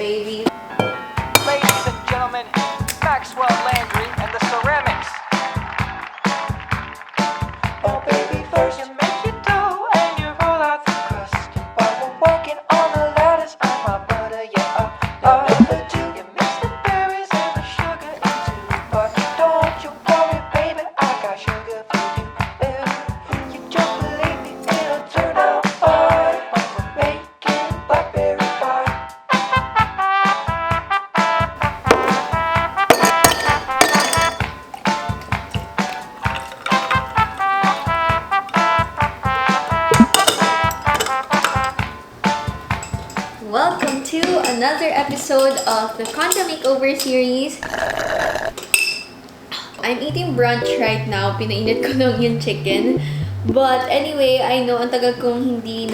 baby. Ladies and gentlemen, Maxwell Landry and the Ceramics. Oh baby, first you make your dough and you roll out the crust. While we're working on the ladders, I'm my butter, yeah. Number two, you mix the berries and the sugar into. But don't you worry, baby, I got sugar for you. You just believe me, it'll turn out fine when we're making blackberry pie. Welcome to another episode of the Condo Makeover series. I'm eating brunch right now. Pinainit ko lang yung chicken. But anyway, I know ang tagal kong hindi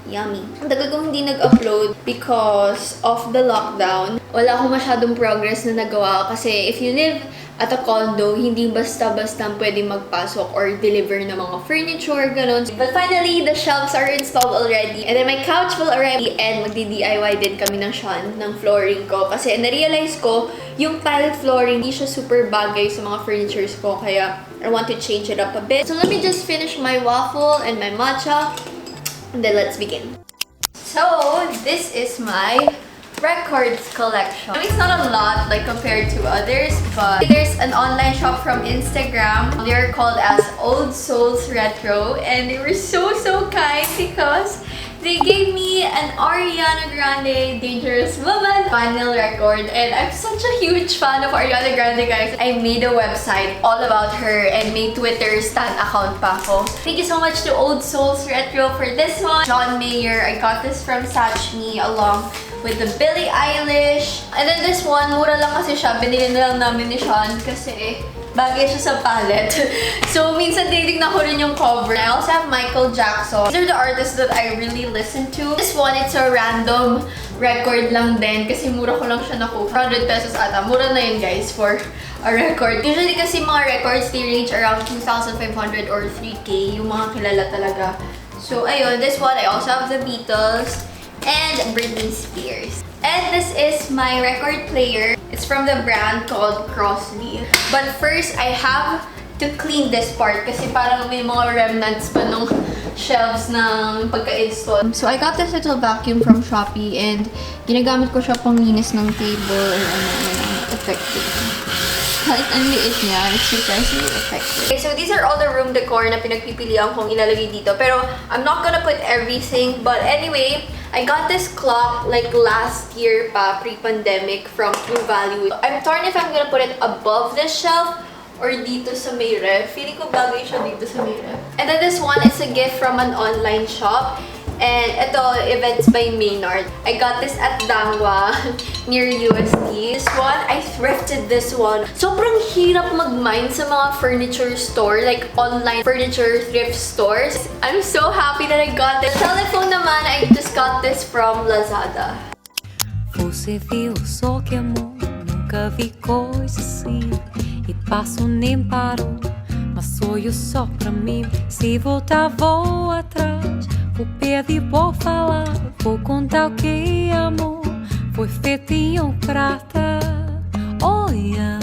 yummy. Ang tagal kong hindi nag-upload because of the lockdown. Wala akong masyadong progress na nagawa kasi if you live at a condo, hindi basta-basta pwedeng magpasok or deliver ng mga furniture, ganun. But finally, the shelves are installed already. And then my couch will already and magdi-DIY din kami ng Sean, ng flooring ko. Kasi na-realize ko, yung tile flooring, hindi siya super bagay sa mga furnitures ko. Kaya I want to change it up a bit. So let me just finish my waffle and my matcha. And then let's begin. So, this is my records collection. It's not a lot like compared to others, but there's an online shop from Instagram. They're called as Old Souls Retro, and they were so kind because they gave me an Ariana Grande Dangerous Woman vinyl record, and I'm such a huge fan of Ariana Grande, guys. I made a website all about her and made Twitter stan account pa ako. Thank you so much to Old Souls Retro for this one. John Mayer, I got this from Satchme along with the Billie Eilish. And then this one, mura lang kasi siya. Binili na lang namin ni Sean kasi bagay siya sa palette. So, minsan titignan ko rin yung cover. I also have Michael Jackson. These are the artists that I really listen to. This one, it's a random record lang din kasi mura ko lang siya nakuha. 100 pesos ata. Mura na yun, guys, for a record. Usually kasi mga records, they range around 2,500 or 3K. Yung mga kilala talaga. So, ayun. This one, I also have the Beatles and Britney Spears. And this is my record player. It's from the brand called Crosby. But first, I have to clean this part kasi parang may mga remnants pa nung shelves ng pagka-install. So I got this little vacuum from Shopee and ginagamit ko siya panglinis ng table and effective. Kahit ang liit niya, it's surprisingly effective. Okay, so these are all the room decor na pinagpipilian kong ilalagay dito. Pero I'm not gonna put everything. But anyway, I got this clock like last year pa, pre-pandemic, from True Value. I'm torn if I'm gonna put it above this shelf or dito sa may ref. Feeling ko bagay siya dito sa may ref. And then this one is a gift from an online shop. And ito, Events by Maynard. I got this at Dangwa near UST. This one, I thrifted this one. Sobrang hirap mag-mine sa mga furniture store, like online furniture thrift stores. I'm so happy that I got this. Telephone naman, I just got this from Lazada. Você viu só que amor, nunca vi coisa assim. E passo nem parou, mas sonho só pra mim. Se voltar, vou atrás. Vou pedir, vou falar, vou contar o que amor foi feito em prata. Olha,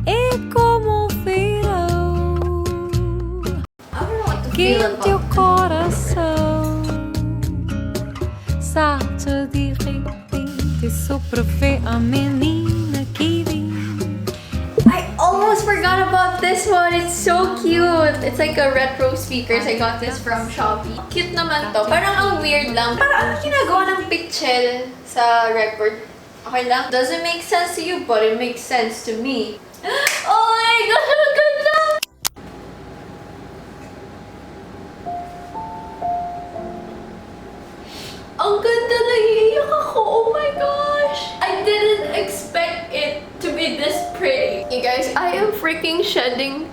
é como verão que teu coração salta de repente só pra ver a menina que vem. I almost forgot about this one. It's so cute. It's like a retro speakers. I got this from Shopee. Cute naman to. Parang ang weird lang. Parang ang ginagawa ng pixel sa record. Okay lang? Doesn't make sense to you, but it makes sense to me. Oh my God! Ang ganda! Ang ganda, naiiyak ako. Oh my gosh! I didn't expect it to be this pretty. You guys, I am freaking shedding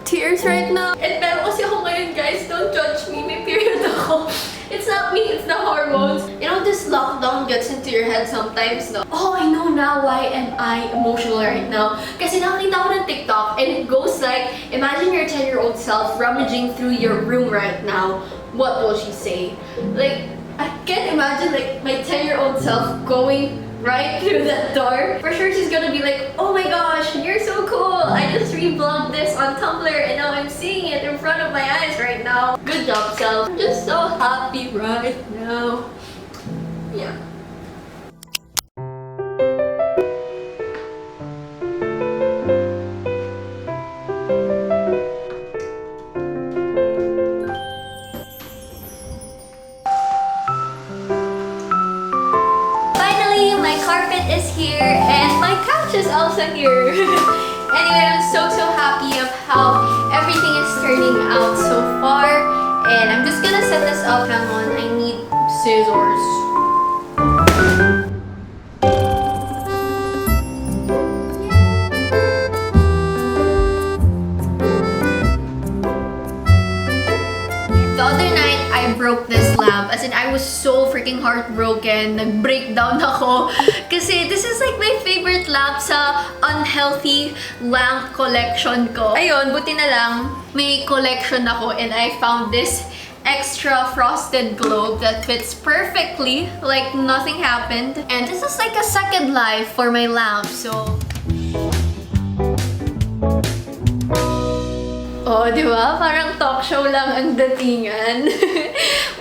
tears right now. And meron kasi ako ngayon, guys. Don't judge me. May period ako. It's not me, it's the hormones. You know, this lockdown gets into your head sometimes, no? Oh, I know now why am I emotional right now. Kasi nakakita ko ng TikTok and it goes like, imagine your 10-year-old self rummaging through your room right now. What will she say? Like, I can't imagine like my 10-year-old self going right through that door. For sure she's gonna be like, oh my gosh, you're so cool. I just reblogged this on Tumblr and now I'm seeing it in front of my eyes right now. Good job, self. I'm just so happy right now. Yeah. Carpet is here and my couch is also here. Anyway, I'm so happy of how everything is turning out so far, and I'm just gonna set this up. Hang on, I need scissors. The other night, I broke this lamp. As in, I was so freaking heartbroken. Nag-breakdown ako. Kasi this is like my favorite lamp sa unhealthy lamp collection ko. Ayun, buti na lang may collection ako and I found this extra frosted globe that fits perfectly. Like nothing happened. And this is like a second life for my lamp. So... Oh, di ba? Parang talk show lang ang datingan.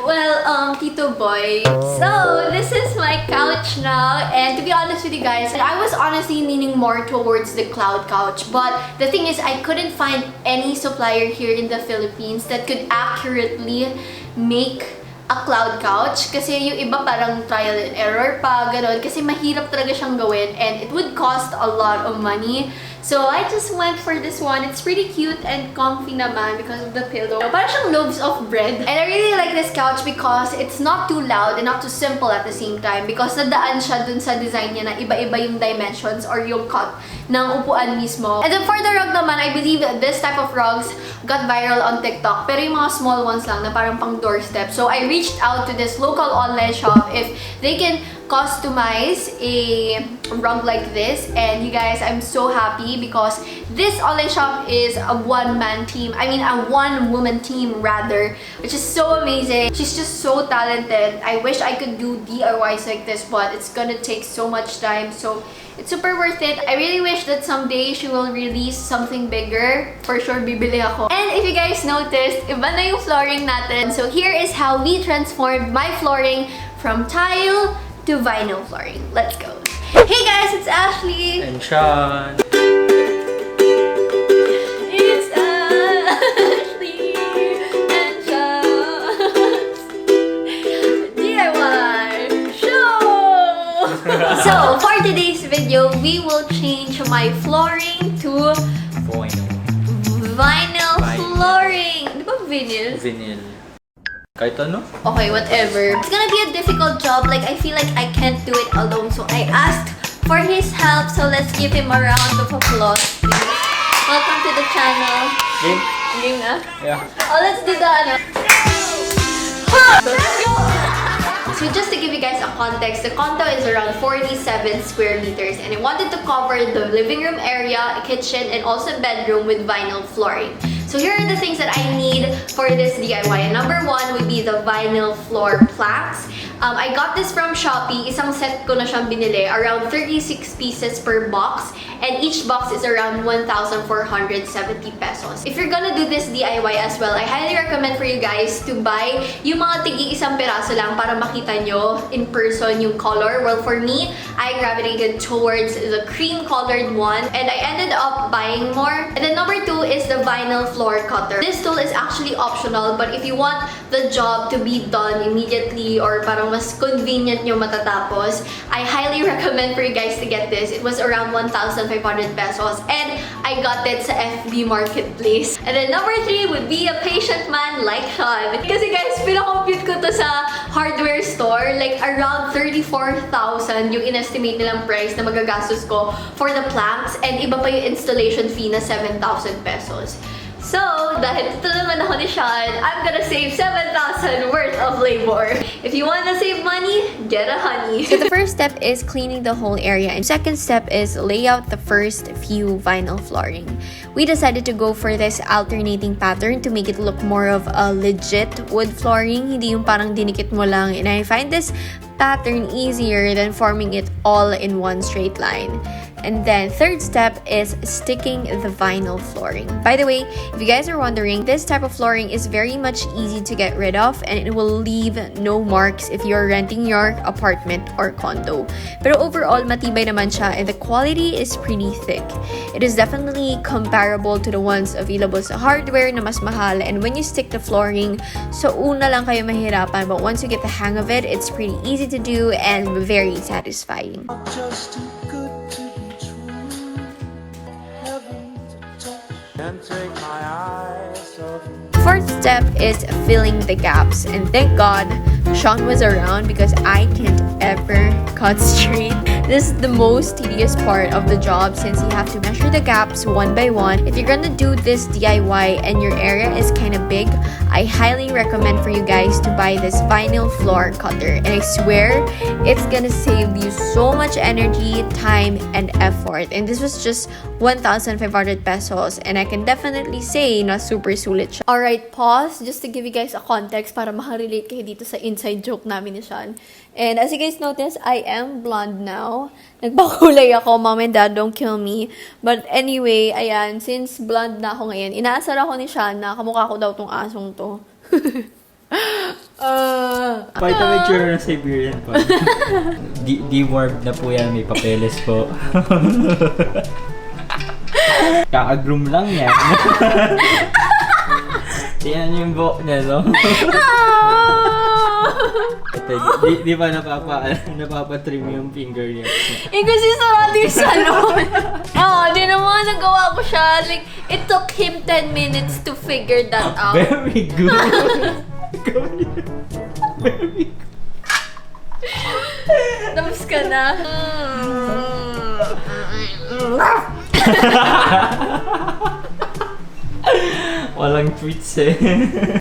Well, Tito Boy. So, this is my couch now. And to be honest with you guys, I was honestly leaning more towards the cloud couch. But the thing is, I couldn't find any supplier here in the Philippines that could accurately make a cloud couch. Kasi yung iba parang trial and error pa, gano'n. Kasi mahirap talaga siyang gawin and it would cost a lot of money. So, I just went for this one. It's pretty cute and comfy naman because of the pillow. Parang siyang loaves of bread. And I really like this couch because it's not too loud and not too simple at the same time. Because nadaan siya dun sa design niya na iba-iba yung dimensions or yung cut ng upuan mismo. And then for the rug naman, I believe that this type of rugs got viral on TikTok. Pero yung mga small ones lang na parang pang doorstep. So, I reached out to this local online shop if they can customize a rug like this, and you guys, I'm so happy because this online shop is a one-man team. I mean, a one-woman team rather, which is so amazing. She's just so talented. I wish I could do DIYs like this, but it's gonna take so much time. So it's super worth it. I really wish that someday she will release something bigger. For sure, bibili ako. And if you guys noticed, iba na yung flooring natin. So here is how we transformed my flooring from tile to vinyl flooring. Let's go. Hey guys, it's Ashley. And Sean. It's Ashley and Sean's DIY show. So for today's video, we will change my flooring to vinyl flooring. Di ba vinyl? Vinyl. Kahit ano? Okay, whatever. It's gonna be a difficult job. Like, I feel like I can't do it alone. So, I asked for his help. So, let's give him a round of applause, please. Welcome to the channel. Game? Game na? Yeah. Oh, let's do the ano. Let's go! So, just to give you guys a context, the condo is around 47 square meters. And I wanted to cover the living room area, a kitchen, and also bedroom with vinyl flooring. So here are the things that I need for this DIY. Number one would be the vinyl floor planks. I got this from Shopee. Isang set ko na siyang binili. Around 36 pieces per box. And each box is around 1,470 pesos. If you're gonna do this DIY as well, I highly recommend for you guys to buy yung mga tigi-isang piraso lang para makita nyo in person yung color. Well, for me, I gravitated towards the cream-colored one. And I ended up buying more. And then number two is the vinyl floor cutter. This tool is actually optional, but if you want the job to be done immediately or parang mas convenient nyo matatapos, I highly recommend for you guys to get this. It was around 1,500 pesos and I got it sa FB Marketplace. And then number three would be a patient man like Sean. Kasi guys, pinakompute ko to sa hardware store. Like around 34,000 yung in-estimate nilang price na magagastos ko for the planks, and iba pa yung installation fee na 7,000 pesos. So, dahil ito naman ako ni Sean, I'm gonna save 7,000 worth of labor. If you wanna save money, get a honey. So the first step is cleaning the whole area, and second step is lay out the first few vinyl flooring. We decided to go for this alternating pattern to make it look more of a legit wood flooring, hindi yung parang dinikit mo lang, and I find this pattern easier than forming it all in one straight line. And then third step is sticking the vinyl flooring. By the way, if you guys are wondering, this type of flooring is very much easy to get rid of and it will leave no marks if you're renting your apartment or condo. Pero overall, matibay naman siya and the quality is pretty thick. It is definitely comparable to the ones available sa hardware na mas mahal, and when you stick the flooring, so una lang kayo mahirapan, but once you get the hang of it, it's pretty easy to do and very satisfying. Just too good to be true. Heaven to touch and take my eyes off you. Fourth step is filling the gaps, and thank God Sean was around because I can't ever cut straight. This is the most tedious part of the job since you have to measure the gaps one by one. If you're gonna do this DIY and your area is kind of big, I highly recommend for you guys to buy this vinyl floor cutter, and I swear it's gonna save you so much energy, time, and effort. And this was just 1,500 pesos, and I can definitely say na super sulit siya. Alright, pause just to give you guys a context para makarelate kayo dito sa inside joke namin ni Sean. And as you guys notice, I am blonde now. Nagpakulay ako. Mom and Dad, don't kill me. But anyway, ayan, since blonde na ako ngayon, inaasar ako ni Sean na kamukha ko daw tong asong to. Pakita may tsura ng Siberian pa. Dewormed na po yan, may papeles po. Kaka-groom lang yan. Tingnan niyo yung buhok niya, no? Di ba napapatrim yung finger niya? Eh kasi sarado yung salon. Di naman nagawa ko siya. Like, it took him 10 minutes to figure that out. Very good. Very good. Tapos ka na. Walang tweets eh.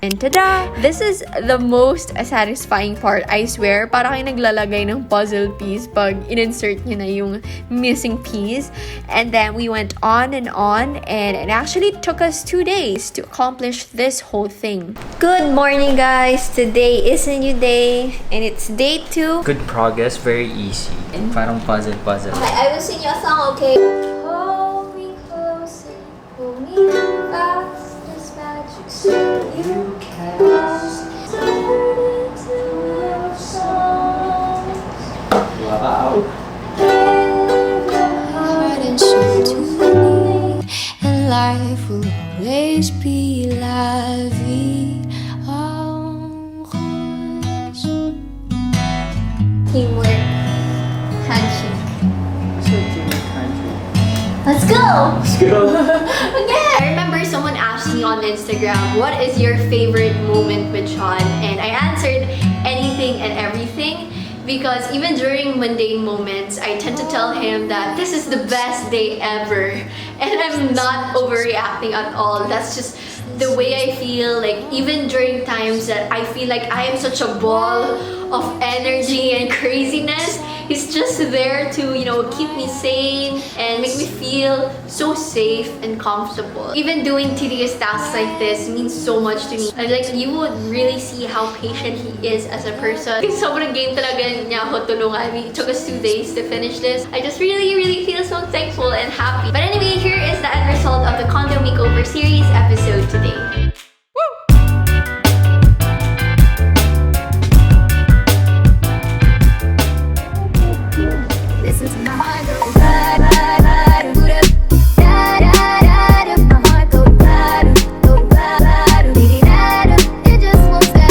And tada! This is the most satisfying part, I swear. Para kayo naglalagay ng puzzle piece pag in-insert nyo na yung missing piece. And then we went on, and it actually took us 2 days to accomplish this whole thing. Good morning, guys! Today is a new day, and it's day 2. Good progress, very easy. Parang puzzle. Okay, I will sing you a song, okay? Hold me close and hold me fast. This magic spell you cast. Turn into love songs. Wow. Give your heart and soul to me, and life will always be la vie en rose. Teamwork. Handshake. Let's go! Let's go. Okay. I remember someone asked me on Instagram, what is your favorite moment with Sean? And I answered anything and everything, because even during mundane moments, I tend to tell him that this is the best day ever. And I'm not overreacting at all. That's just the way I feel. Like, even during times that I feel like I am such a ball of energy and craziness, he's just there to, keep me sane and make me feel so safe and comfortable. Even doing tedious tasks like this means so much to me. And like, you would really see how patient he is as a person. Sobrang game talaga niya ako tulungan. It took us 2 days to finish this. I just really, really feel so thankful and happy. But anyway, here is the end result of the Condo Makeover series episode today.